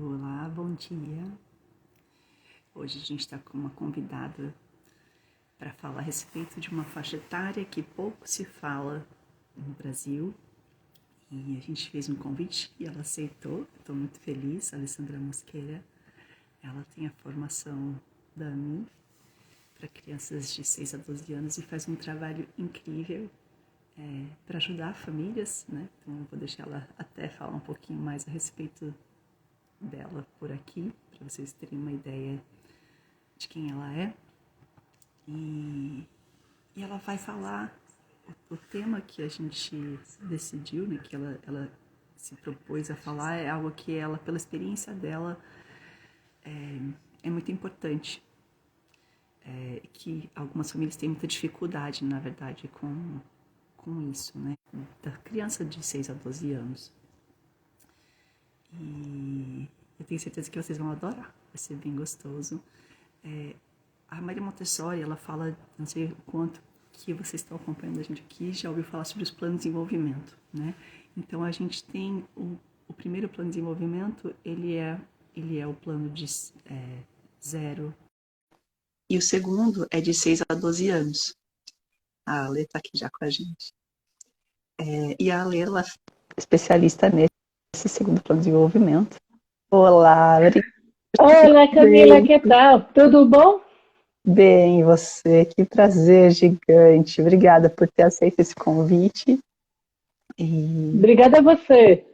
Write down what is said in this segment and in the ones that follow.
Olá, bom dia. Hoje a gente está com uma convidada para falar a respeito de uma faixa etária que pouco se fala no Brasil. E a gente fez um convite e ela aceitou. Estou muito feliz, a Alessandra Mosqueira. Ela tem a formação da AMI para crianças de 6 a 12 anos e faz um trabalho incrível para ajudar famílias, né? Então eu vou deixar ela até falar um pouquinho mais a respeito dela por aqui, para vocês terem uma ideia de quem ela é. E ela vai falar o tema que a gente decidiu, né, que ela se propôs a falar, é algo que ela, pela experiência dela, é muito importante. Que algumas famílias têm muita dificuldade, na verdade, com isso, né, da criança de 6 a 12 anos. E eu tenho certeza que vocês vão adorar, vai ser bem gostoso. A Maria Montessori, ela fala, não sei o quanto que vocês estão acompanhando a gente aqui, já ouviu falar sobre os planos de desenvolvimento, né? Então, a gente tem o primeiro plano de desenvolvimento, ele é o plano de 0, e o segundo é de 6 a 12 anos. A Ale está aqui já com a gente. E a Ale, ela é especialista nesse segundo plano de desenvolvimento. Olá, Olá, Camila, que tal? Tudo bom? bem, você, que prazer gigante. Obrigada por ter aceito esse convite. E Obrigada a você.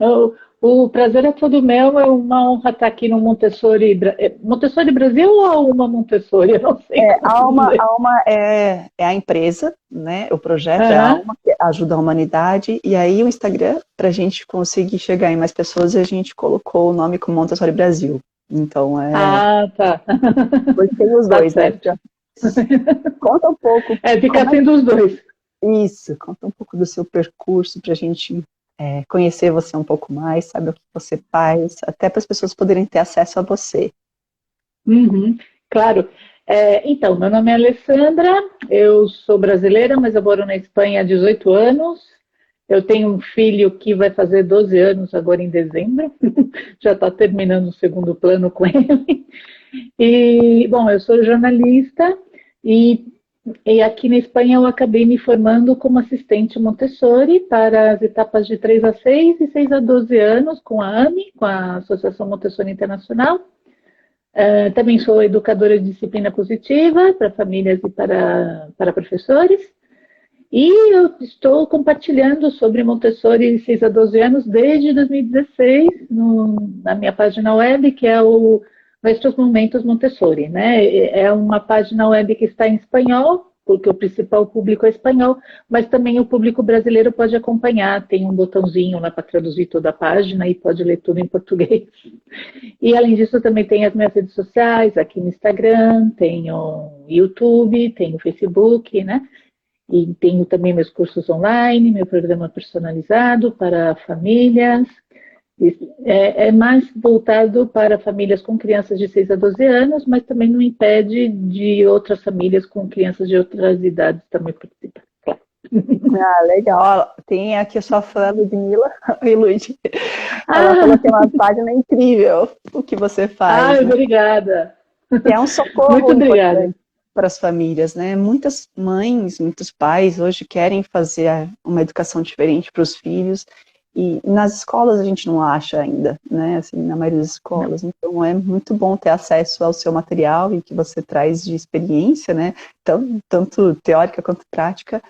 O prazer é todo meu, é uma honra estar aqui no Montessori. Montessori Brasil ou uma Montessori? Eu não sei como a dizer. Alma é a empresa, né? O projeto é a Aham. Alma, que ajuda a humanidade. E aí o Instagram, para a gente conseguir chegar em mais pessoas, a gente colocou o nome como Montessori Brasil. Então, Ah, tá. tem os Tá dois, né? certo. Conta um pouco Fica como é sendo os dois. isso, conta um pouco do seu percurso para a gente conhecer você um pouco mais, saber o que você faz, até para as pessoas poderem ter acesso a você. Uhum, claro. Então, meu nome é Alessandra, eu sou brasileira, mas eu moro na Espanha há 18 anos. Eu tenho um filho que vai fazer 12 anos agora em dezembro, já está terminando o segundo plano com ele. E, bom, eu sou jornalista e, e aqui na Espanha eu acabei me formando como assistente Montessori para as etapas de 3 a 6 e 6 a 12 anos com a AMI, com a Associação Montessori Internacional. Também sou educadora de disciplina positiva para famílias e para professores. E eu estou compartilhando sobre Montessori 6 a 12 anos desde 2016 na minha página web, que é o Nuestros Momentos Montessori, né? É uma página web que está em espanhol, porque o principal público é espanhol, mas também o público brasileiro pode acompanhar. Tem um botãozinho lá para traduzir toda a página e pode ler tudo em português. E além disso, também tem as minhas redes sociais, aqui no Instagram, tenho YouTube, tenho Facebook, né? E tenho também meus cursos online, meu programa personalizado para famílias. É mais voltado para famílias com crianças de 6 a 12 anos, mas também não impede de outras famílias com crianças de outras idades também participar. Claro. Ah, legal. Tem aqui a sua fã, Ludmilla e Lud. Ela falou que é Ah, uma página incrível o que você faz, né? obrigada. E é um socorro Muito obrigada. importante para as famílias, né? Muitas mães, muitos pais hoje querem fazer uma educação diferente para os filhos e nas escolas a gente não acha ainda, né? Assim, na maioria das Não. escolas. Então é muito bom ter acesso ao seu material e que você traz de experiência, né? Tanto teórica quanto prática,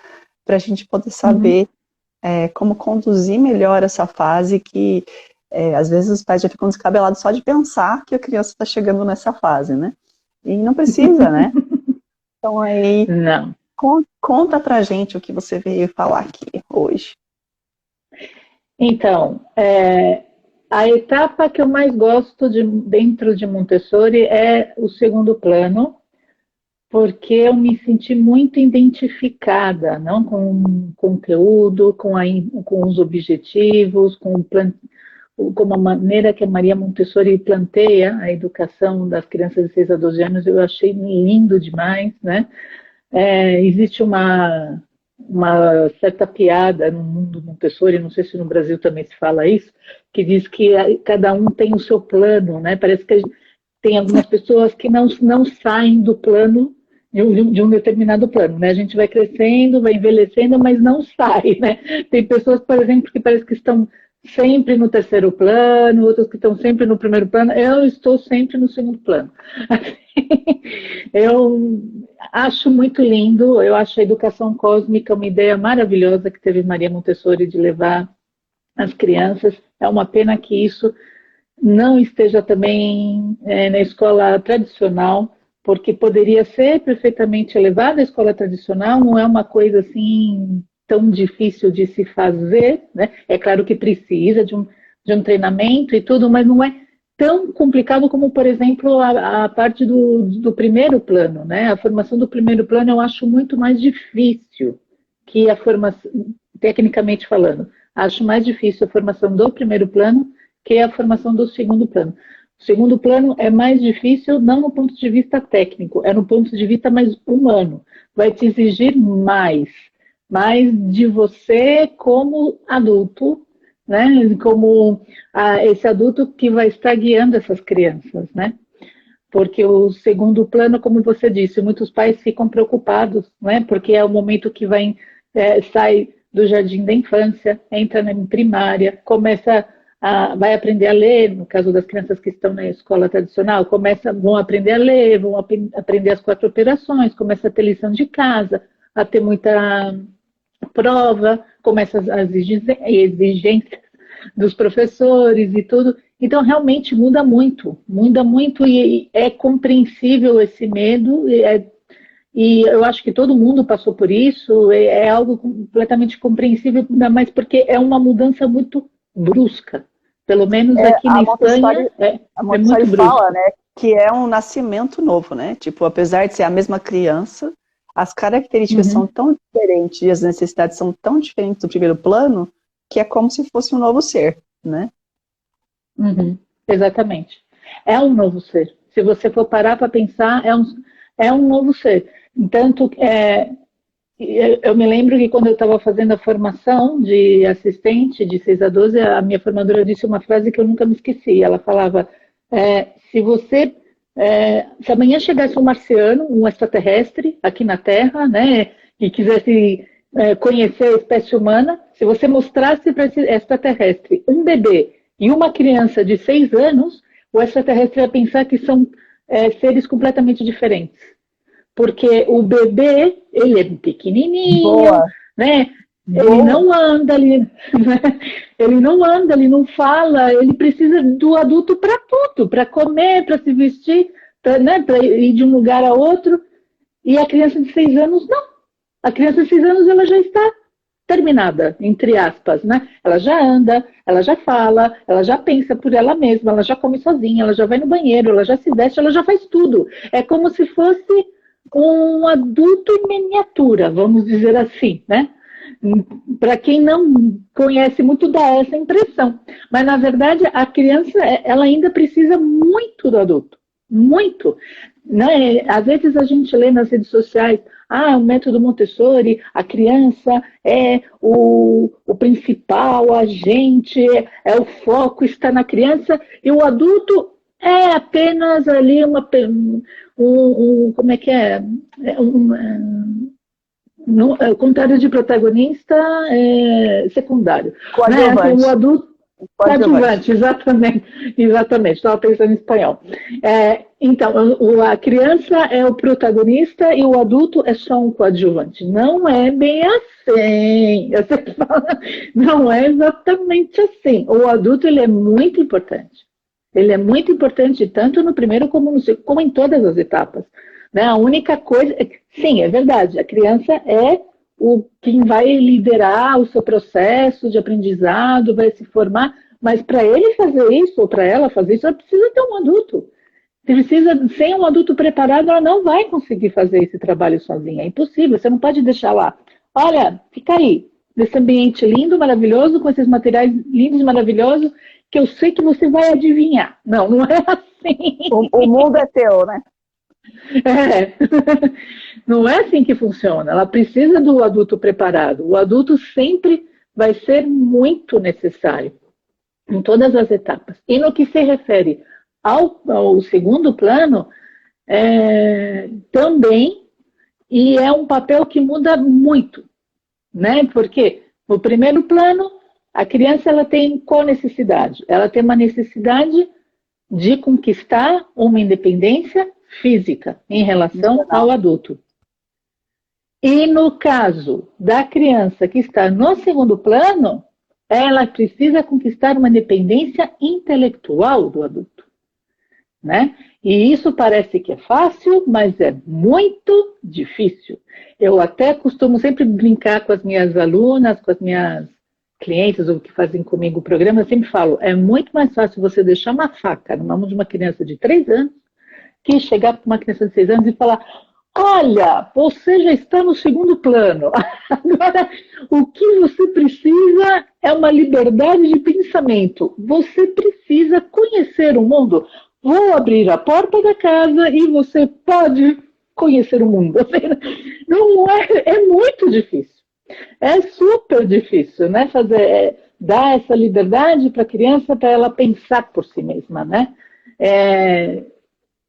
para a gente poder Uhum. saber como conduzir melhor essa fase que às vezes os pais já ficam descabelados só de pensar que a criança está chegando nessa fase, né? E não precisa, né? Então aí, Não. conta pra gente o que você veio falar aqui hoje. Então, a etapa que eu mais gosto dentro de Montessori é o segundo plano, porque eu me senti muito identificada, não com o conteúdo, com os objetivos, com a maneira que a Maria Montessori planteia a educação das crianças de 6 a 12 anos, eu achei lindo demais, né? Existe uma certa piada no mundo Montessori, não sei se no Brasil também se fala isso, que diz que cada um tem o seu plano, né? Parece que tem algumas pessoas que não saem do plano, de um determinado plano, né? A gente vai crescendo, vai envelhecendo, mas não sai, né? Tem pessoas, por exemplo, que parece que estão sempre no terceiro plano, outras que estão sempre no primeiro plano. Eu estou sempre no segundo plano. Eu acho muito lindo, eu acho a educação cósmica uma ideia maravilhosa que teve Maria Montessori de levar as crianças. É uma pena que isso não esteja também na escola tradicional, porque poderia ser perfeitamente elevada à escola tradicional, não é uma coisa assim tão difícil de se fazer, né? É claro que precisa de um treinamento e tudo, mas não é tão complicado como, por exemplo, a parte do primeiro plano, né? A formação do primeiro plano eu acho muito mais difícil que a formação, tecnicamente falando, acho mais difícil a formação do primeiro plano que a formação do segundo plano. O segundo plano é mais difícil, não no ponto de vista técnico, é no ponto de vista mais humano. Vai te exigir mais de você como adulto, né? Como esse adulto que vai estar guiando essas crianças, né? Porque o segundo plano, como você disse, muitos pais ficam preocupados, né? Porque é o momento que sai do jardim da infância, entra na primária, vai aprender a ler, no caso das crianças que estão na escola tradicional, vão aprender a ler, vão aprender as 4 operações, começa a ter lição de casa, a ter muita prova, começa as exigências dos professores e tudo. Então, realmente muda muito e é compreensível esse medo, e eu acho que todo mundo passou por isso, é algo completamente compreensível, ainda mais porque é uma mudança muito brusca. Pelo menos aqui na Espanha a Montessori muito fala, né, que é um nascimento novo, né? Tipo, apesar de ser a mesma criança, as características são tão diferentes e as necessidades são tão diferentes do primeiro plano que é como se fosse um novo ser, né? Exatamente. É um novo ser. Se você for parar para pensar, é um novo ser. Tanto eu me lembro que quando eu estava fazendo a formação de assistente de 6 a 12, a minha formadora disse uma frase que eu nunca me esqueci. Ela falava, se amanhã chegasse um marciano, um extraterrestre aqui na Terra, né, e quisesse conhecer a espécie humana, se você mostrasse para esse extraterrestre um bebê e uma criança de 6 anos, o extraterrestre ia pensar que são seres completamente diferentes. Porque o bebê, ele é pequenininho, né? Ele não anda, ele não fala, ele precisa do adulto para tudo, para comer, para se vestir, para ir de um lugar a outro. E a criança de 6 anos, não. A criança de 6 anos, ela já está terminada, entre aspas, né? Ela já anda, ela já fala, ela já pensa por ela mesma, ela já come sozinha, ela já vai no banheiro, ela já se veste, ela já faz tudo. É como se fosse um adulto em miniatura, vamos dizer assim, né? Para quem não conhece muito, dá essa impressão. Mas, na verdade, a criança, ela ainda precisa muito do adulto. Muito. Né? Às vezes a gente lê nas redes sociais, o método Montessori, a criança é o principal agente, o foco está na criança, e o adulto é apenas ali como é que é? O contrário de protagonista é secundário. Coadjuvante. Né? O adulto coadjuvante, exatamente. Estava pensando em espanhol. Então, a criança é o protagonista e o adulto é só um coadjuvante. Não é bem assim. Você fala, não é exatamente assim. O adulto, ele é muito importante. Ele é muito importante tanto no primeiro como no segundo, como em todas as etapas. Né? A única coisa... Sim, é verdade. A criança é quem vai liderar o seu processo de aprendizado, vai se formar, mas para ele fazer isso, ou para ela fazer isso, ela precisa ter um adulto. Sem um adulto preparado, ela não vai conseguir fazer esse trabalho sozinha. É impossível, você não pode deixar lá. Olha, fica aí, nesse ambiente lindo, maravilhoso, com esses materiais lindos e maravilhosos, que eu sei que você vai adivinhar. Não é assim. O mundo é teu, né? É. Não é assim que funciona. Ela precisa do adulto preparado. O adulto sempre vai ser muito necessário em todas as etapas. E no que se refere ao segundo plano, também, e é um papel que muda muito, né? Porque no primeiro plano, a criança ela tem qual necessidade? Ela tem uma necessidade de conquistar uma independência física em relação ao adulto. E no caso da criança que está no segundo plano, ela precisa conquistar uma independência intelectual do adulto, né? E isso parece que é fácil, mas é muito difícil. Eu até costumo sempre brincar com as minhas alunas, com as minhas clientes, ou que fazem comigo o programa, eu sempre falo, é muito mais fácil você deixar uma faca numa mão de uma criança de 3 anos que chegar para uma criança de 6 anos e falar: olha, você já está no segundo plano. Agora, o que você precisa é uma liberdade de pensamento. Você precisa conhecer o mundo. Vou abrir a porta da casa e você pode conhecer o mundo. Não é muito difícil. É super difícil, né? Dar essa liberdade para a criança para ela pensar por si mesma, né?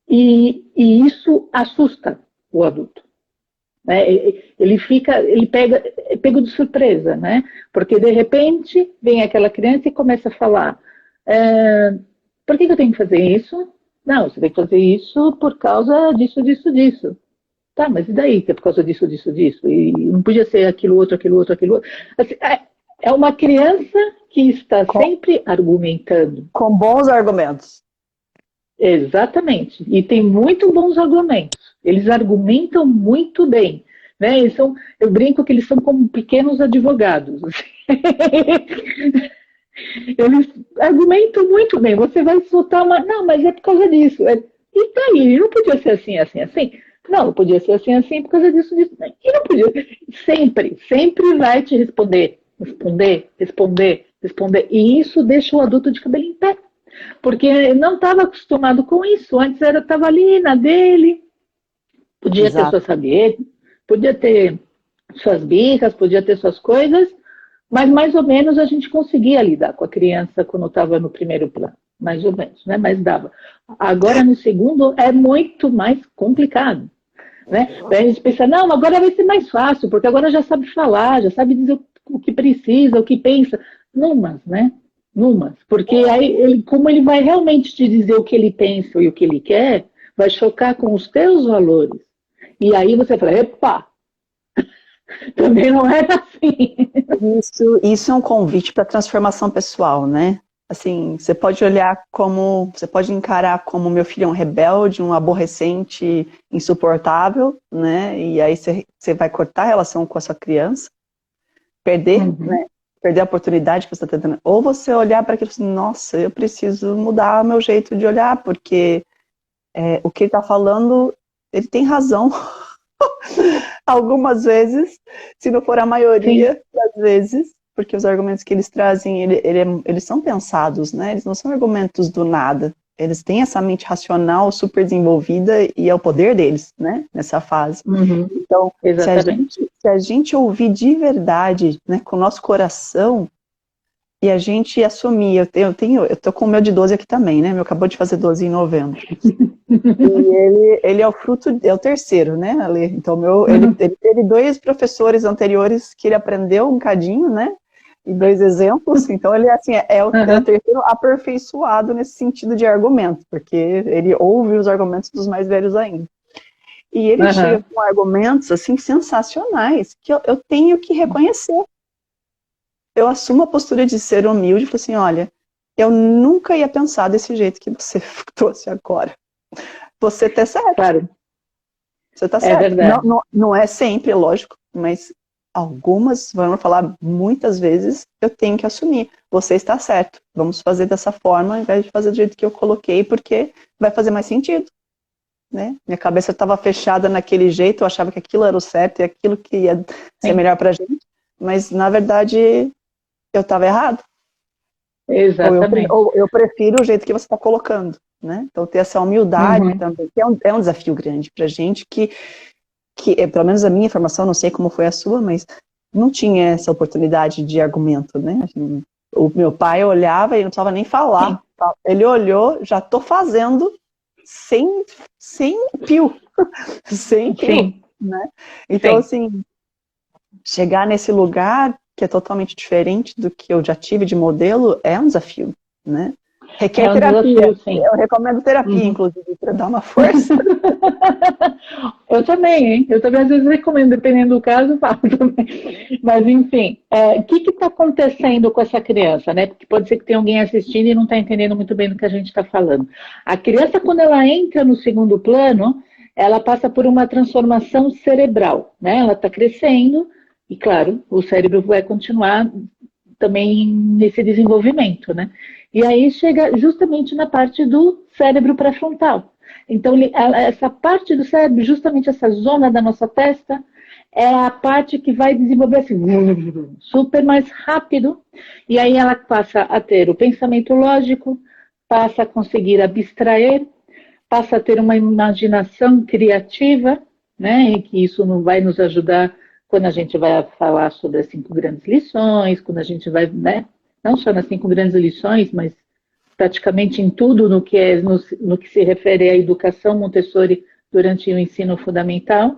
E isso assusta o adulto. Né? É pego de surpresa, né? Porque de repente vem aquela criança e começa a falar: por que eu tenho que fazer isso? Não, você tem que fazer isso por causa disso, disso, disso. Tá, mas e daí que é por causa disso, disso, disso? E não podia ser aquilo outro, aquilo outro, aquilo outro. Assim, é uma criança que está sempre argumentando. Com bons argumentos. Exatamente. E tem muito bons argumentos. Eles argumentam muito bem. Né? Eu brinco que eles são como pequenos advogados. Eles argumentam muito bem. Você vai soltar uma... Não, mas é por causa disso. E daí? Não podia ser assim, assim, assim? Não, podia ser assim, assim, por causa disso, disso. E não podia. Sempre vai te responder. Responder. E isso deixa o adulto de cabelo em pé. Porque não estava acostumado com isso. Antes estava ali na dele, podia ter suas rabietas, podia ter suas birras, podia ter suas coisas, mas mais ou menos a gente conseguia lidar com a criança quando estava no primeiro plano. Mais ou menos, né? Mas dava. Agora no segundo é muito mais complicado. Né? Daí a gente pensa, não, agora vai ser mais fácil, porque agora já sabe falar, já sabe dizer o que precisa, o que pensa. Numas, né? Numas. Porque aí, como ele vai realmente te dizer o que ele pensa e o que ele quer, vai chocar com os teus valores. E aí você fala, epa, também não é assim. Isso é um convite para transformação pessoal, né? Assim, você pode encarar como meu filho é um rebelde, um aborrecente, insuportável, né? E aí você vai cortar a relação com a sua criança, perder, né? Perder a oportunidade que você está tentando. Ou você olhar para aquilo e assim, nossa, eu preciso mudar o meu jeito de olhar, porque o que ele está falando, ele tem razão. Algumas vezes, se não for a maioria das vezes, porque os argumentos que eles trazem, eles são pensados, né? Eles não são argumentos do nada. Eles têm essa mente racional super desenvolvida e é o poder deles, né? Nessa fase. Então, se a gente ouvir de verdade, né, com o nosso coração, e a gente assumir, eu tô com o meu de 12 aqui também, né? Meu acabou de fazer 12 em novembro. E ele é o fruto, é o terceiro, né, Ale? Então, ele teve 2 professores anteriores que ele aprendeu um cadinho, né? E 2 exemplos. Então, ele assim, é o terceiro aperfeiçoado nesse sentido de argumento, porque ele ouve os argumentos dos mais velhos ainda. E ele chega com argumentos, assim, sensacionais, que eu tenho que reconhecer. Eu assumo a postura de ser humilde e falo assim, olha, eu nunca ia pensar desse jeito que você trouxe agora. Você tá certo. Claro. Você tá certo. Não é sempre, lógico, mas algumas, vamos falar muitas vezes, eu tenho que assumir. Você está certo. Vamos fazer dessa forma, ao invés de fazer do jeito que eu coloquei, porque vai fazer mais sentido. Né? Minha cabeça estava fechada naquele jeito, eu achava que aquilo era o certo e aquilo que ia ser melhor pra gente. Mas, na verdade, eu estava errado. Exatamente. Ou eu prefiro o jeito que você está colocando, né? Então, ter essa humildade também, que é um desafio grande para a gente, pelo menos a minha formação, não sei como foi a sua, mas não tinha essa oportunidade de argumento, né? Assim, o meu pai olhava e não precisava nem falar. Sim. Ele olhou, já estou fazendo sem fio. Sem fio, né? Então, assim, chegar nesse lugar que é totalmente diferente do que eu já tive de modelo é um desafio, né? Requer terapia. Desafio, sim. Eu recomendo terapia, inclusive, para dar uma força. Eu também, hein? Eu também às vezes recomendo, dependendo do caso, falo também. Mas, enfim, o que está acontecendo com essa criança, né? Porque pode ser que tenha alguém assistindo e não está entendendo muito bem do que a gente está falando. A criança, quando ela entra no segundo plano, ela passa por uma transformação cerebral, né? Ela está crescendo e, claro, o cérebro vai continuar também nesse desenvolvimento, né? E aí chega justamente na parte do cérebro pré-frontal. Então, essa parte do cérebro, justamente essa zona da nossa testa, é a parte que vai desenvolver assim, super mais rápido, e aí ela passa a ter o pensamento lógico, passa a conseguir abstrair, passa a ter uma imaginação criativa, né? E que isso não vai nos ajudar quando a gente vai falar sobre as 5 grandes lições, quando a gente vai, né? Não só nas 5 grandes lições, mas praticamente em tudo no que se refere à educação Montessori durante o ensino fundamental.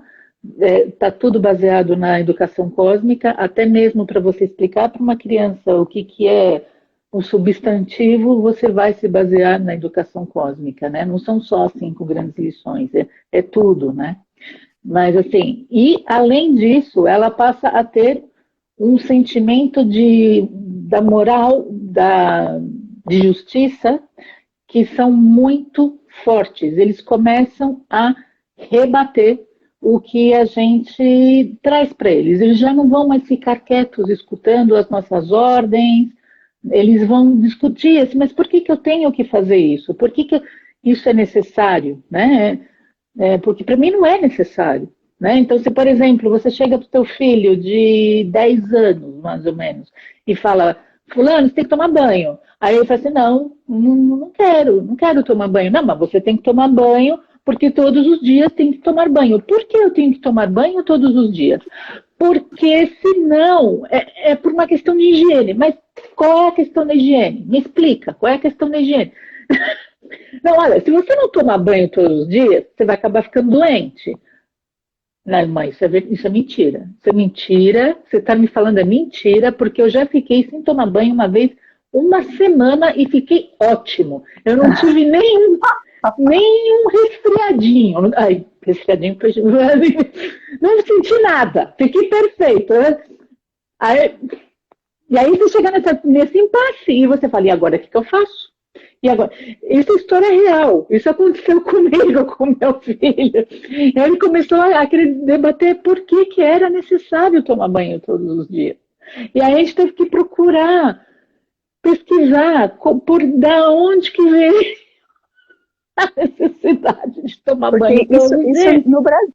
Está tudo baseado na educação cósmica, até mesmo para você explicar para uma criança o que é um substantivo, você vai se basear na educação cósmica, né? Não são só 5 grandes lições, é tudo, né? Mas assim, e além disso, ela passa a ter um sentimento da moral, de justiça, que são muito fortes. Eles começam a rebater o que a gente traz para eles. Eles já não vão mais ficar quietos escutando as nossas ordens, eles vão discutir assim, mas por que eu tenho que fazer isso? Por que isso é necessário? Né? Porque para mim não é necessário. Né? Então, se, por exemplo, você chega para o teu filho de 10 anos, mais ou menos, e fala, fulano, você tem que tomar banho. Aí ele fala assim, não quero tomar banho. Não, mas você tem que tomar banho porque todos os dias tem que tomar banho. Por que eu tenho que tomar banho todos os dias? Porque senão é por uma questão de higiene. Mas qual é a questão da higiene? Me explica, qual é a questão da higiene? Não, olha, se você não tomar banho todos os dias, você vai acabar ficando doente. Não, mãe, isso é mentira. Isso é mentira. Você está me falando é mentira, porque eu já fiquei sem tomar banho uma vez, uma semana, e fiquei ótimo. Eu não tive nenhum resfriadinho. Ai, resfriadinho foi... Não senti nada. Fiquei perfeito. Né? E aí você chega nesse impasse e você fala, e agora o que eu faço? E agora, essa história é real, isso aconteceu comigo, com meu filho. E aí ele começou a querer debater por que era necessário tomar banho todos os dias. E aí a gente teve que procurar, pesquisar, da onde que veio a necessidade de tomar banho todos os dias.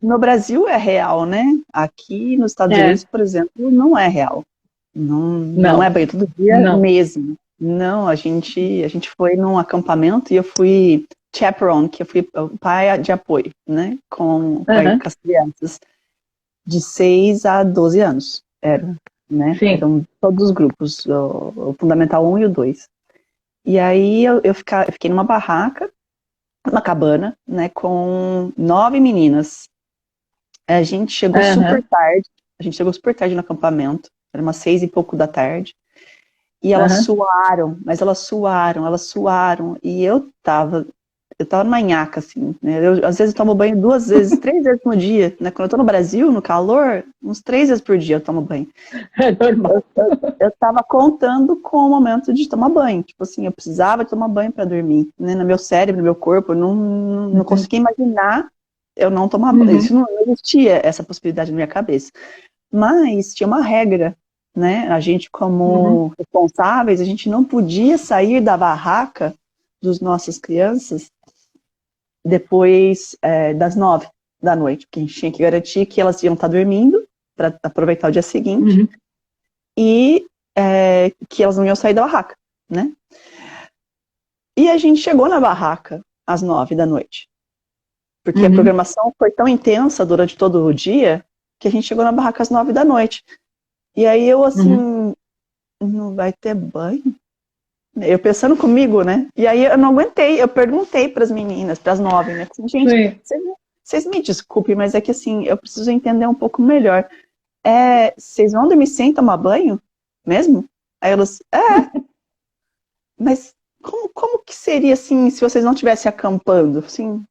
No Brasil é real, né? Aqui nos Estados Unidos, por exemplo, não é real. Não é banho todo dia mesmo. Não, a gente foi num acampamento e eu fui chaperone, que eu fui pai de apoio, né, com as crianças de 6 a 12 anos, né, eram todos os grupos, o Fundamental 1 e o 2. E aí eu fiquei numa barraca, numa cabana, né, com 9 meninas. A gente chegou super tarde no acampamento, era umas 6 e pouco da tarde. E elas suaram, e eu tava numa nhaca, assim, né? Às vezes eu tomo banho 2 vezes, 3 vezes no dia, né? Quando eu tô no Brasil, no calor, uns 3 vezes por dia eu tomo banho. É normal. Eu tava contando com o momento de tomar banho, tipo assim, eu precisava de tomar banho para dormir, né? No meu cérebro, no meu corpo, eu não conseguia imaginar eu não tomar banho. Isso não existia, essa possibilidade na minha cabeça. Mas tinha uma regra, né? A gente, como responsáveis, a gente não podia sair da barraca dos nossas crianças depois das 9 da noite, porque a gente tinha que garantir que elas iam estar dormindo para aproveitar o dia seguinte e que elas não iam sair da barraca, né? E a gente chegou na barraca às 9 da noite. Porque a programação foi tão intensa durante todo o dia que a gente chegou na barraca às 9 da noite. E aí eu assim, não vai ter banho? Eu pensando comigo, né? E aí eu não aguentei, eu perguntei para as meninas, para as 9, né? Assim, gente, vocês me desculpem, mas é que assim, eu preciso entender um pouco melhor. Vocês vão dormir sem tomar banho? Mesmo? Aí elas, mas como que seria assim se vocês não estivessem acampando? Assim,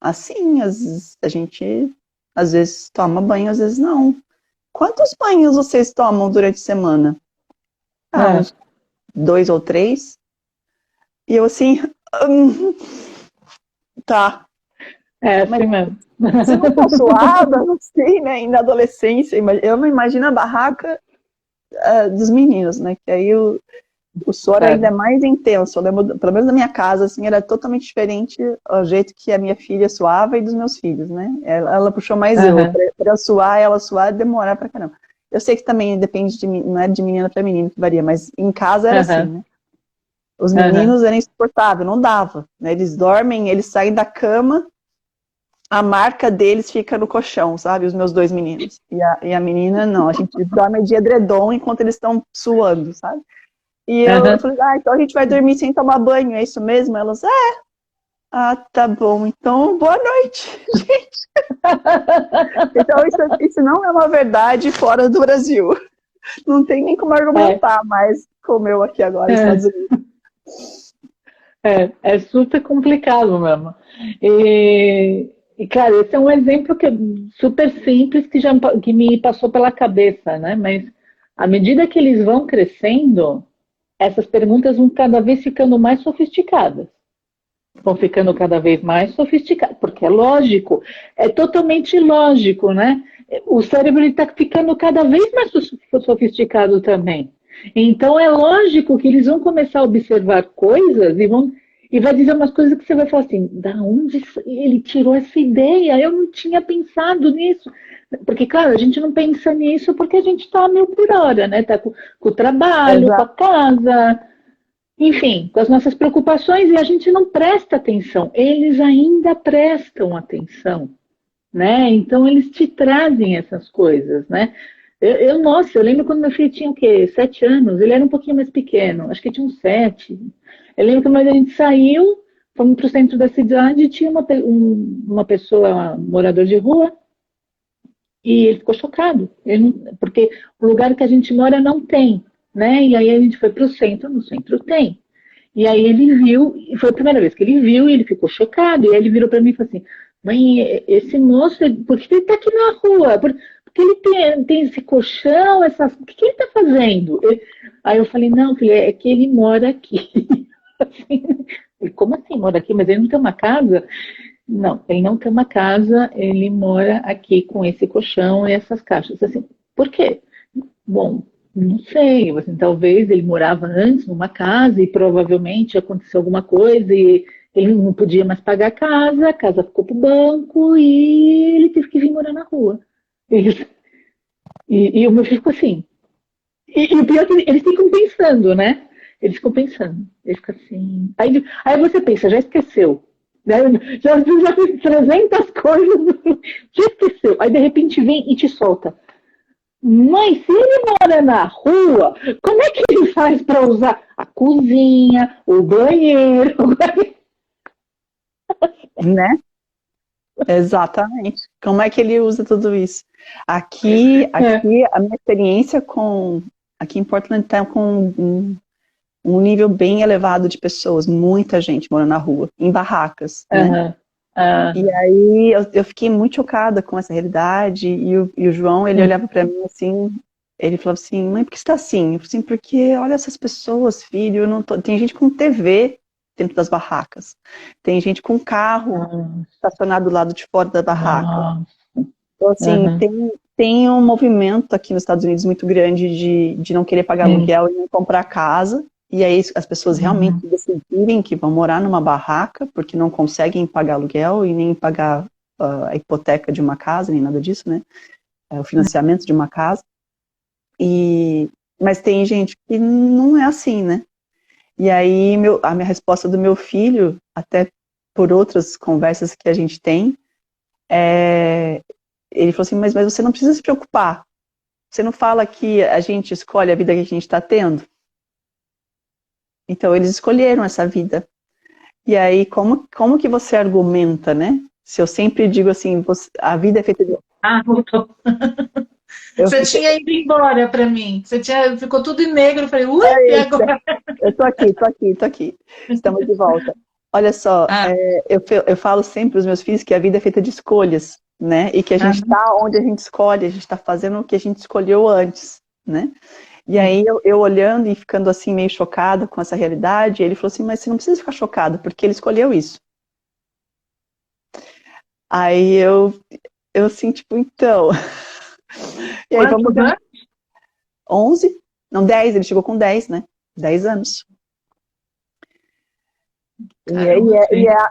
a gente às vezes toma banho, às vezes não. Quantos banhos vocês tomam durante a semana? Uns 2 ou 3. E eu assim, tá. Assim mesmo. Você não tá suada, não sei, né? E na adolescência, eu não imagino a barraca dos meninos, né? Que aí o suor ainda é mais intenso. Eu lembro, pelo menos na minha casa, assim, era totalmente diferente o jeito que a minha filha suava e dos meus filhos, né? Ela puxou mais eu. Pra eu suar, ela suar, demorar pra caramba. Eu sei que também depende não é de menina pra menino que varia, mas em casa era assim, né? Os meninos eram insuportáveis, não dava, né? Eles dormem, eles saem da cama, a marca deles fica no colchão, sabe? Os meus 2 meninos. E a menina, não. A gente dorme de edredom enquanto eles estão suando, sabe? E eu falei, então a gente vai dormir sem tomar banho, é isso mesmo? Elas, tá bom, então boa noite, gente. Então isso não é uma verdade fora do Brasil. Não tem nem como argumentar mais como eu aqui agora nos Estados Unidos. É super complicado mesmo. E, cara, esse é um exemplo que é super simples que me passou pela cabeça, né? Mas à medida que eles vão crescendo, essas perguntas vão cada vez ficando mais sofisticadas. Vão ficando cada vez mais sofisticadas, porque é lógico, é totalmente lógico, né? O cérebro está ficando cada vez mais sofisticado também. Então é lógico que eles vão começar a observar coisas e vai dizer umas coisas que você vai falar assim, da onde ele tirou essa ideia? Eu não tinha pensado nisso. Porque, claro, a gente não pensa nisso porque a gente está meio por hora, né? Está com o trabalho, com a casa, enfim, com as nossas preocupações e a gente não presta atenção. Eles ainda prestam atenção, né? Então, eles te trazem essas coisas, né? Nossa, eu lembro quando meu filho tinha o quê? 7 anos, ele era um pouquinho mais pequeno, acho que tinha uns 7. Eu lembro que uma vez a gente saiu, fomos para o centro da cidade e tinha uma pessoa, um morador de rua, e ele ficou chocado, porque o lugar que a gente mora não tem, né? E aí a gente foi para o centro, no centro tem. E aí ele viu, e foi a primeira vez que ele viu, e ele ficou chocado, e aí ele virou para mim e falou assim, mãe, esse moço, por que ele está aqui na rua? Porque ele tem esse colchão, o que ele está fazendo? Aí eu falei, não, filho, é que ele mora aqui. Assim, como assim mora aqui? Mas ele não tem uma casa? Não, ele não tem uma casa, ele mora aqui com esse colchão e essas caixas. Assim, por quê? Bom, não sei, assim, talvez ele morava antes numa casa e provavelmente aconteceu alguma coisa e ele não podia mais pagar a casa ficou pro banco e ele teve que vir morar na rua. E o meu filho ficou assim. E o pior é que eles ficam pensando, né? Eles ficam pensando. Ele fica assim. Aí você pensa, já esqueceu. Né? Já fez 300 coisas, já esqueceu. Aí de repente vem e te solta. Mas se ele mora na rua, como é que ele faz para usar a cozinha, o banheiro? Né? Exatamente. Como é que ele usa tudo isso? Aqui a minha experiência aqui em Portland está com um nível bem elevado de pessoas, muita gente mora na rua, em barracas, né? E aí eu fiquei muito chocada com essa realidade, e o João, ele olhava para mim assim, ele falava assim, mãe, por que você tá assim? Eu falei assim, porque olha essas pessoas, filho, tem gente com TV dentro das barracas, tem gente com carro estacionado do lado de fora da barraca. Então assim, tem um movimento aqui nos Estados Unidos muito grande de não querer pagar aluguel e não comprar casa. E aí as pessoas realmente decidirem que vão morar numa barraca porque não conseguem pagar aluguel e nem pagar a hipoteca de uma casa, nem nada disso, né? O financiamento de uma casa. Mas tem gente que não é assim, né? E aí a minha resposta do meu filho, até por outras conversas que a gente tem, ele falou assim, mas você não precisa se preocupar. Você não fala que a gente escolhe a vida que a gente está tendo? Então, eles escolheram essa vida. E aí, como que você argumenta, né? Se eu sempre digo assim, a vida é feita de... Ah, voltou. Você tinha ido embora para mim. Ficou tudo em negro. Eu falei, ui, e agora? Eu tô aqui. Estamos de volta. Olha só, eu falo sempre para os meus filhos que a vida é feita de escolhas, né? E que a gente está onde a gente escolhe, a gente está fazendo o que a gente escolheu antes, né? E aí eu olhando e ficando assim meio chocada com essa realidade, ele falou assim, mas você não precisa ficar chocada, porque ele escolheu isso. Aí eu assim, tipo, então... E aí vamos ver. 11? Não, 10, ele chegou com 10, né? 10 anos.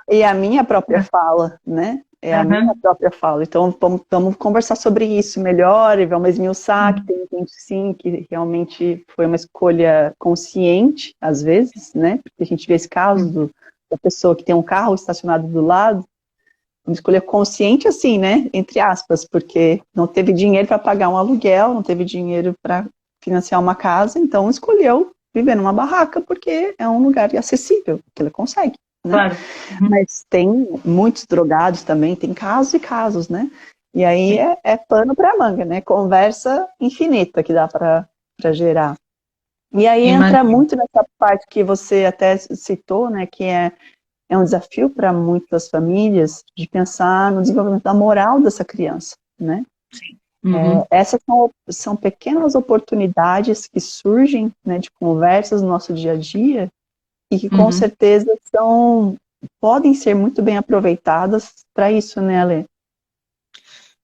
E a minha própria fala, né? É a minha própria fala. Então, vamos conversar sobre isso melhor e vamos esmiuçar que tem gente, sim, que realmente foi uma escolha consciente, às vezes, né? Porque a gente vê esse caso da pessoa que tem um carro estacionado do lado, uma escolha consciente, assim, né? Entre aspas, porque não teve dinheiro para pagar um aluguel, não teve dinheiro para financiar uma casa, então escolheu viver numa barraca porque é um lugar acessível, que ele consegue. Né? Claro. Mas tem muitos drogados também, tem casos e casos, né? E aí é pano para manga, né? Conversa infinita que dá para gerar. E aí entra muito nessa parte que você até citou, né? Que é um desafio para muitas famílias de pensar no desenvolvimento da moral dessa criança, né? Sim. Essas são pequenas oportunidades que surgem, né, de conversas no nosso dia a dia e que com certeza podem ser muito bem aproveitadas para isso, né, Ale?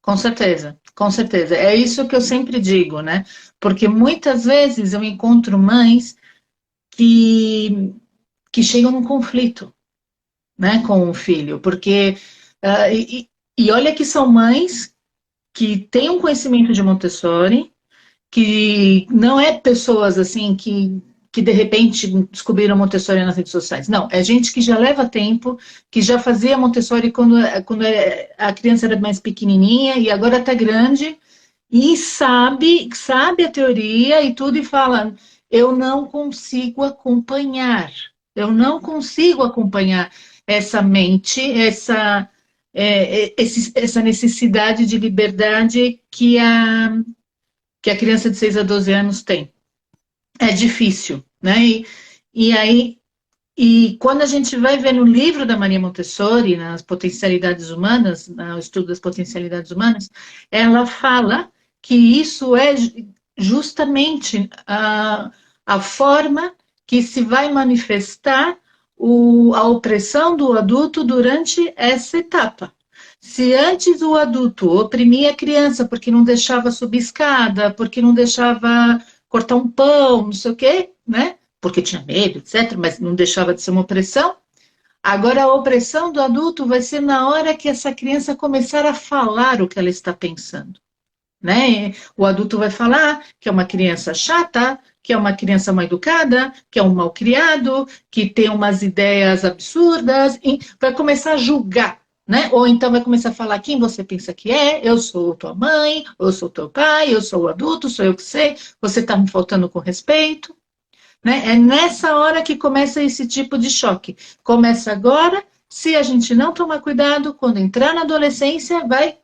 Com certeza, com certeza. É isso que eu sempre digo, né? Porque muitas vezes eu encontro mães que chegam num conflito, né, com o filho, porque e olha que são mães que têm um conhecimento de Montessori, que não é pessoas assim que de repente descobriram Montessori nas redes sociais. Não, é gente que já leva tempo, que já fazia Montessori quando a criança era mais pequenininha e agora está grande e sabe a teoria e tudo e fala, eu não consigo acompanhar essa mente, essa necessidade de liberdade que a criança de 6 a 12 anos tem. É difícil, né? E quando a gente vai ver no livro da Maria Montessori, nas potencialidades humanas, no estudo das potencialidades humanas, ela fala que isso é justamente a forma que se vai manifestar a opressão do adulto durante essa etapa. Se antes o adulto oprimia a criança porque não deixava subir escada, porque não deixava cortar um pão, não sei o quê, né? Porque tinha medo, etc., mas não deixava de ser uma opressão. Agora a opressão do adulto vai ser na hora que essa criança começar a falar o que ela está pensando. Né? O adulto vai falar que é uma criança chata, que é uma criança mal educada, que é um mal criado, que tem umas ideias absurdas, e vai começar a julgar, né? Ou então vai começar a falar quem você pensa que é, eu sou tua mãe, eu sou teu pai, eu sou o adulto, sou eu que sei, você está me faltando com respeito. Né? É nessa hora que começa esse tipo de choque. Começa agora, se a gente não tomar cuidado, quando entrar na adolescência, vai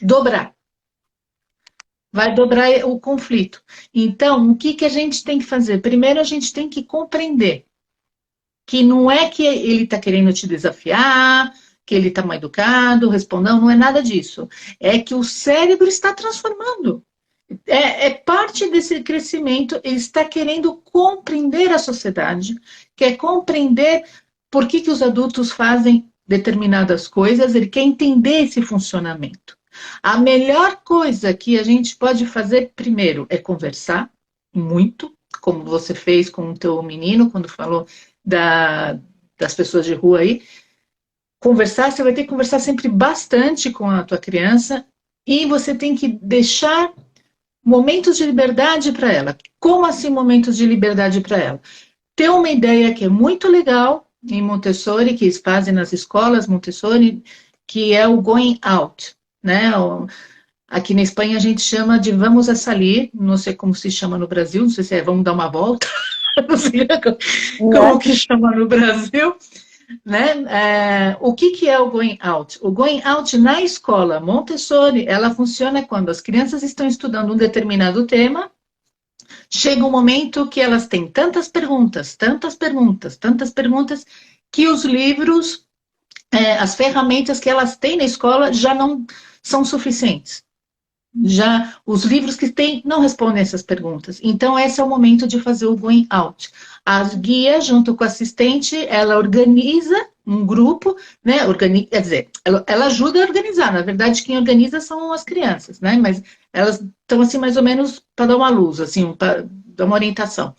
dobrar. Vai dobrar o conflito. Então, o que a gente tem que fazer? Primeiro, a gente tem que compreender que não é que ele está querendo te desafiar, que ele está mal educado, respondendo, não é nada disso. É que o cérebro está transformando. É parte desse crescimento, ele está querendo compreender a sociedade, quer compreender por que os adultos fazem determinadas coisas, ele quer entender esse funcionamento. A melhor coisa que a gente pode fazer primeiro é conversar muito, como você fez com o teu menino, quando falou das pessoas de rua aí. Conversar, você vai ter que conversar sempre bastante com a tua criança e você tem que deixar momentos de liberdade para ela. Como assim momentos de liberdade para ela? Tem uma ideia que é muito legal em Montessori, que eles fazem nas escolas Montessori, que é o going out, né? Aqui na Espanha a gente chama de vamos a sair, não sei como se chama no Brasil, não sei se é vamos dar uma volta, não sei como que chama no Brasil, né? O que é o going out? O going out na escola Montessori, ela funciona quando as crianças estão estudando um determinado tema. Chega um momento que elas têm tantas perguntas, que os livros, as ferramentas que elas têm na escola já não são suficientes. Já os livros que tem não respondem essas perguntas. Então, esse é o momento de fazer o going out. A guia, junto com a assistente, ela organiza um grupo, né? Quer dizer, ela ajuda a organizar. Na verdade, quem organiza são as crianças, né? Mas elas estão assim, mais ou menos, para dar uma luz, assim, para dar uma orientação.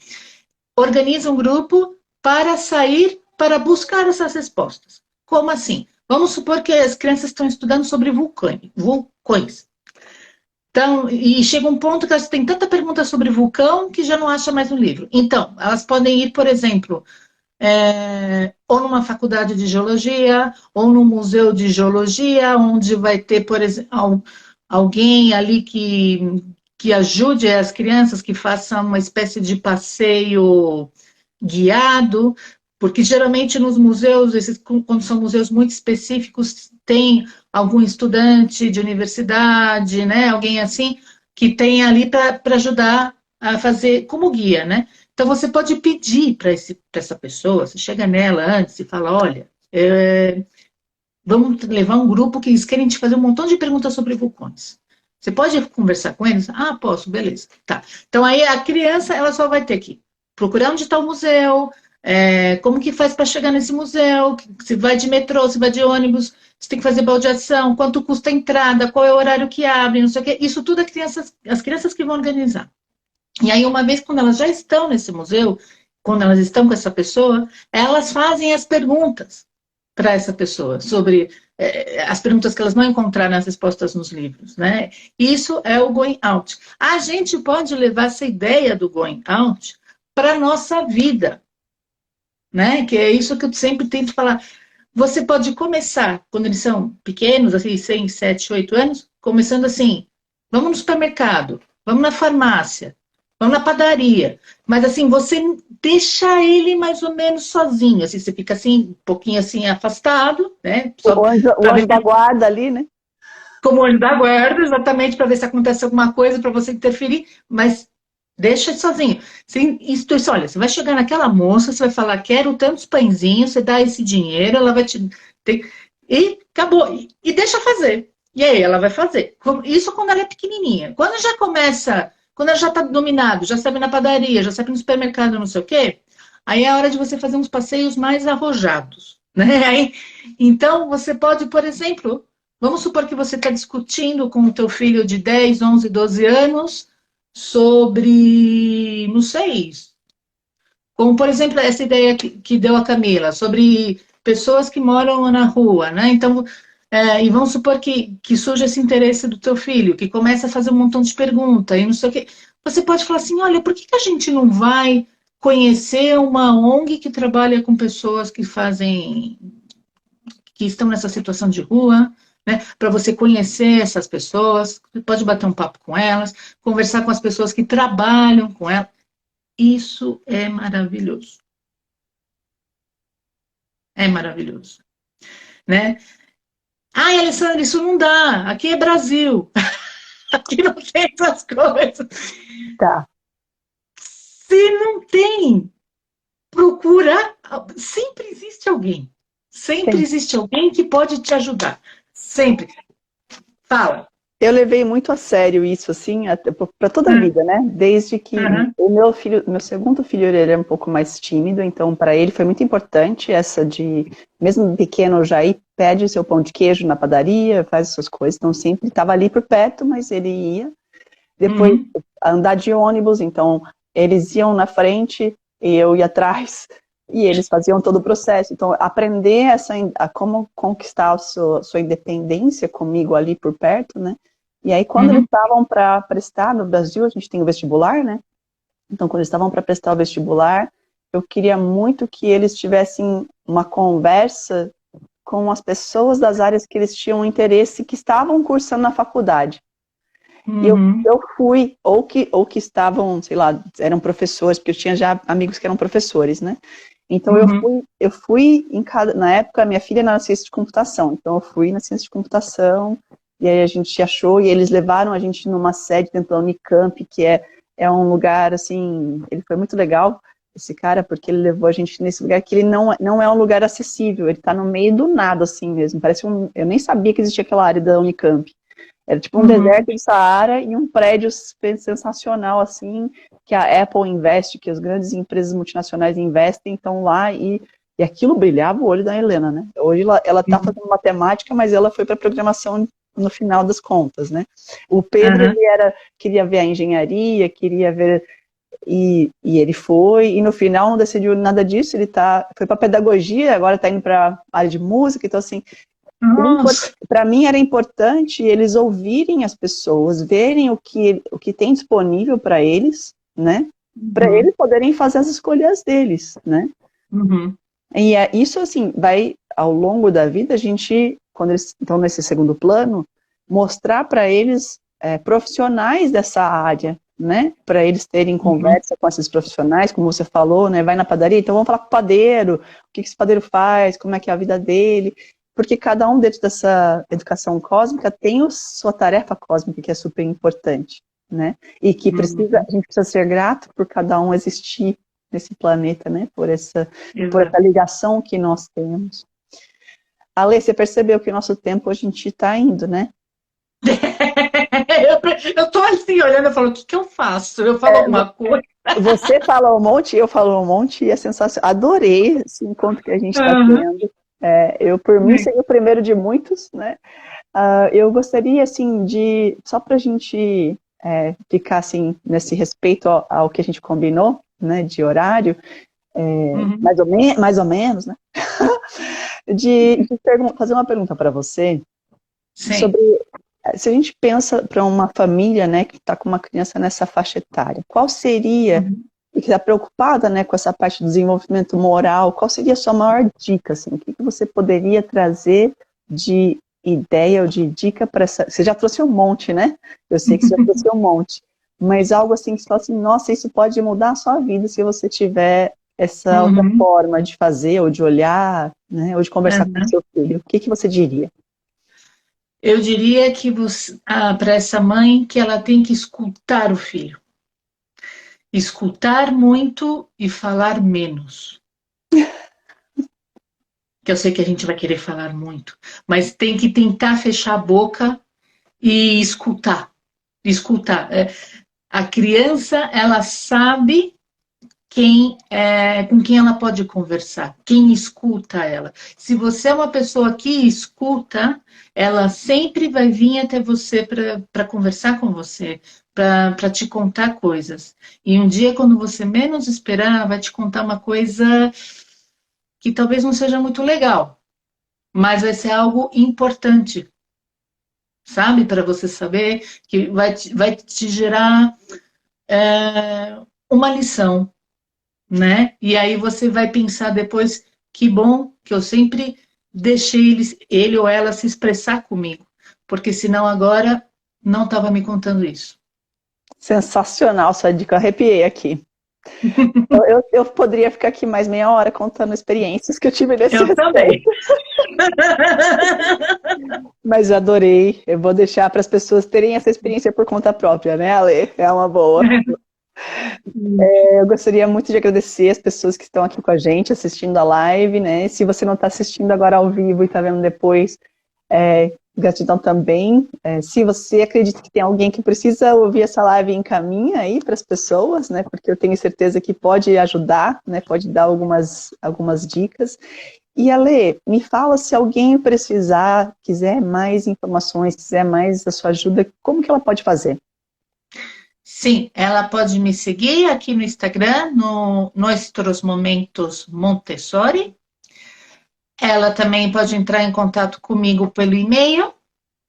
Organiza um grupo para sair, para buscar essas respostas. Como assim? Vamos supor que as crianças estão estudando sobre vulcões. Então, e chega um ponto que elas têm tanta pergunta sobre vulcão que já não acha mais no livro. Então, elas podem ir, por exemplo, ou numa faculdade de geologia, ou num museu de geologia, onde vai ter, por exemplo, alguém ali que ajude as crianças, que faça uma espécie de passeio guiado, porque geralmente nos museus, quando são museus muito específicos, tem algum estudante de universidade, né, alguém assim, que tem ali para ajudar a fazer como guia, né? Então você pode pedir para essa pessoa, você chega nela antes e fala, olha, vamos levar um grupo que eles querem te fazer um montão de perguntas sobre vulcões. Você pode conversar com eles? Ah, posso, beleza. Tá. Então aí a criança, ela só vai ter que procurar onde está o museu, como que faz para chegar nesse museu, se vai de metrô, se vai de ônibus, você tem que fazer baldeação, quanto custa a entrada, qual é o horário que abre, não sei o quê. Isso tudo as crianças que vão organizar. E aí, uma vez quando elas já estão nesse museu, quando elas estão com essa pessoa, elas fazem as perguntas para essa pessoa sobre as perguntas que elas não encontraram as respostas nos livros, né? Isso é o going out. A gente pode levar essa ideia do going out para a nossa vida, né? Que é isso que eu sempre tento falar. Você pode começar, quando eles são pequenos, assim, 6, 7, 8 anos, começando assim, vamos no supermercado, vamos na farmácia, vamos na padaria. Mas assim, você deixa ele mais ou menos sozinho, assim, você fica assim, um pouquinho assim, afastado, né? O anjo da guarda ali, né? Como anjo da guarda, exatamente, para ver se acontece alguma coisa, para você interferir, mas deixa ele sozinho. Olha, você vai chegar naquela moça, você vai falar, quero tantos pãezinhos, você dá esse dinheiro, ela vai te... E acabou. E deixa fazer. E aí ela vai fazer. Isso quando ela é pequenininha. Quando já começa, quando ela já está dominado, já sabe na padaria, já sabe no supermercado, não sei o quê, aí é a hora de você fazer uns passeios mais arrojados, né? Então, você pode, por exemplo, vamos supor que você está discutindo com o teu filho de 10, 11, 12 anos sobre, não sei, como, por exemplo, essa ideia que deu a Camila, sobre pessoas que moram na rua, né? Então, e vamos supor que surja esse interesse do teu filho, que começa a fazer um montão de perguntas e não sei o quê. Você pode falar assim, olha, por que a gente não vai conhecer uma ONG que trabalha com pessoas que estão nessa situação de rua, né? Para você conhecer essas pessoas, você pode bater um papo com elas, conversar com as pessoas que trabalham com elas. Isso é maravilhoso. É maravilhoso, né? Ai, Alessandra, isso não dá. Aqui é Brasil. Aqui não tem essas coisas. Tá. Se não tem, procura. Sempre existe alguém. Sempre Sim. existe alguém que pode te ajudar. Sempre. Fala. Eu levei muito a sério isso, assim, para toda a vida, né? Desde que o meu segundo filho, ele era um pouco mais tímido, então para ele foi muito importante essa de, mesmo pequeno já ir, pede seu pão de queijo na padaria, faz essas coisas, então sempre estava ali por perto, mas ele ia. Depois, andar de ônibus, então eles iam na frente e eu ia atrás, e eles faziam todo o processo. Então, aprender a como conquistar a sua independência comigo ali por perto, né? E aí, quando eles estavam para prestar no Brasil, a gente tem o vestibular, né? Então, quando eles estavam para prestar o vestibular, eu queria muito que eles tivessem uma conversa com as pessoas das áreas que eles tinham interesse, que estavam cursando na faculdade. E eu fui, ou que estavam, sei lá, eram professores, porque eu tinha já amigos que eram professores, né? Então eu fui na época, minha filha era na ciência de computação, então eu fui na ciência de computação, e aí a gente achou, e eles levaram a gente numa sede dentro da Unicamp, que é um lugar, assim, ele foi muito legal, esse cara, porque ele levou a gente nesse lugar que ele não é um lugar acessível, ele tá no meio do nada, assim mesmo, parece eu nem sabia que existia aquela área da Unicamp. Era tipo um deserto de Saara e um prédio sensacional, assim, que a Apple investe, que as grandes empresas multinacionais investem, então lá, e aquilo brilhava o olho da Helena, né? Hoje ela tá fazendo matemática, mas ela foi para programação no final das contas, né? O Pedro, ele queria ver a engenharia, queria ver, e ele foi, e no final não decidiu nada disso, ele foi para pedagogia, agora tá indo para área de música, então assim, para mim era importante eles ouvirem as pessoas, verem o que tem disponível para eles, né? Para eles poderem fazer as escolhas deles, né? E isso, assim, vai, ao longo da vida, a gente, quando eles estão nesse segundo plano, mostrar para eles profissionais dessa área, né? Para eles terem conversa com esses profissionais, como você falou, né? Vai na padaria, então vamos falar com o padeiro, o que esse padeiro faz, como é que é a vida dele, porque cada um dentro dessa educação cósmica tem sua tarefa cósmica, que é super importante, né? E que a gente precisa ser grato por cada um existir nesse planeta, né? Por essa ligação que nós temos. Ale, você percebeu que o nosso tempo a gente está indo, né? Eu tô assim, olhando, eu falo, o que eu faço? Eu falo alguma coisa. Você fala um monte, eu falo um monte, e é sensacional. Adorei esse encontro que a gente está tendo. Eu, por mim, seria o primeiro de muitos, né? Eu gostaria, assim, só para a gente ficar, assim, nesse respeito ao que a gente combinou, né, de horário, mais ou menos, né? de fazer uma pergunta para você. Sim. Sobre, se a gente pensa para uma família, né, que está com uma criança nessa faixa etária, qual seria, e que está preocupada, né, com essa parte do desenvolvimento moral, qual seria a sua maior dica, assim, o que você poderia trazer de ideia ou de dica para essa... Você já trouxe um monte, né? Eu sei que você já trouxe um monte, mas algo assim que você fala assim, nossa, isso pode mudar a sua vida se você tiver essa outra forma de fazer, ou de olhar, né, ou de conversar com o seu filho. O que você diria? Eu diria que para essa mãe que ela tem que escutar o filho. Escutar muito e falar menos. Que eu sei que a gente vai querer falar muito, mas tem que tentar fechar a boca e escutar. Escutar. A criança, ela sabe com quem ela pode conversar, quem escuta ela. Se você é uma pessoa que escuta, ela sempre vai vir até você para conversar com você, para te contar coisas. E um dia, quando você menos esperar, ela vai te contar uma coisa que talvez não seja muito legal, mas vai ser algo importante, sabe? Para você saber que vai te gerar uma lição, né? E aí você vai pensar depois, que bom que eu sempre deixei ele ou ela se expressar comigo, porque senão agora não estava me contando isso. Sensacional sua dica, eu arrepiei aqui. eu poderia ficar aqui mais meia hora contando experiências que eu tive nesse respeito. Também. Mas adorei, eu vou deixar para as pessoas terem essa experiência por conta própria, né, Ale? É uma boa. Eu gostaria muito de agradecer as pessoas que estão aqui com a gente, assistindo a live, né? Se você não está assistindo agora ao vivo e está vendo depois, gratidão também. Se você acredita que tem alguém que precisa ouvir essa live, encaminha aí para as pessoas, né? Porque eu tenho certeza que pode ajudar, né? Pode dar algumas dicas. E Ale, me fala, se alguém precisar, quiser mais informações, quiser mais da sua ajuda, como que ela pode fazer? Sim, ela pode me seguir aqui no Instagram, no Nuestros Momentos Montessori. Ela também pode entrar em contato comigo pelo e-mail,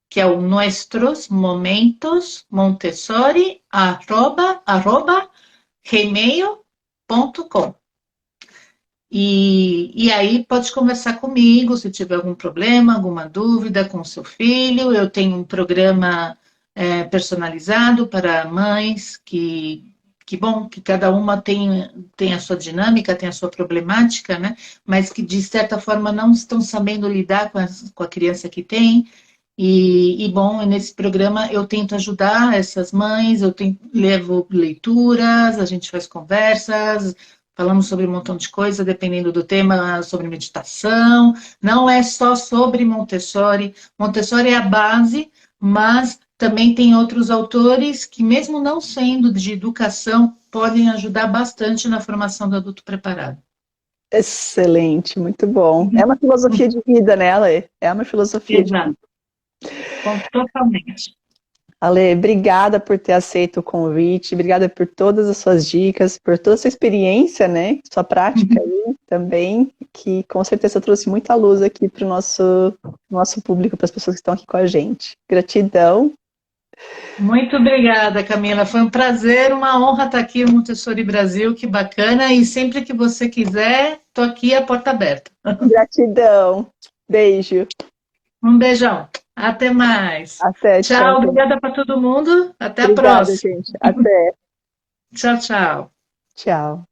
que é o nuestrosmomentosmontessori@gmail.com. E aí pode conversar comigo se tiver algum problema, alguma dúvida com o seu filho. Eu tenho um programa personalizado para mães que bom, que cada uma tem a sua dinâmica, tem a sua problemática, né? Mas que de certa forma não estão sabendo lidar com a criança que tem. Bom, nesse programa eu tento ajudar essas mães, levo leituras, a gente faz conversas, falamos sobre um montão de coisa, dependendo do tema, sobre meditação. Não é só sobre Montessori. Montessori é a base, mas também tem outros autores que, mesmo não sendo de educação, podem ajudar bastante na formação do adulto preparado. Excelente, muito bom. É uma filosofia de vida, né, Ale? É uma filosofia de vida. Totalmente. Ale, obrigada por ter aceito o convite, obrigada por todas as suas dicas, por toda a sua experiência, né, sua prática aí também, que com certeza trouxe muita luz aqui para o nosso público, para as pessoas que estão aqui com a gente. Gratidão. Muito obrigada, Camila. Foi um prazer, uma honra estar aqui no Montessori Brasil, que bacana. E sempre que você quiser, estou aqui, a porta aberta. Gratidão. Beijo. Um beijão. Até mais. Até, tchau. Obrigada para todo mundo. Até Obrigada, a próxima. gente. Até. Tchau, tchau. Tchau.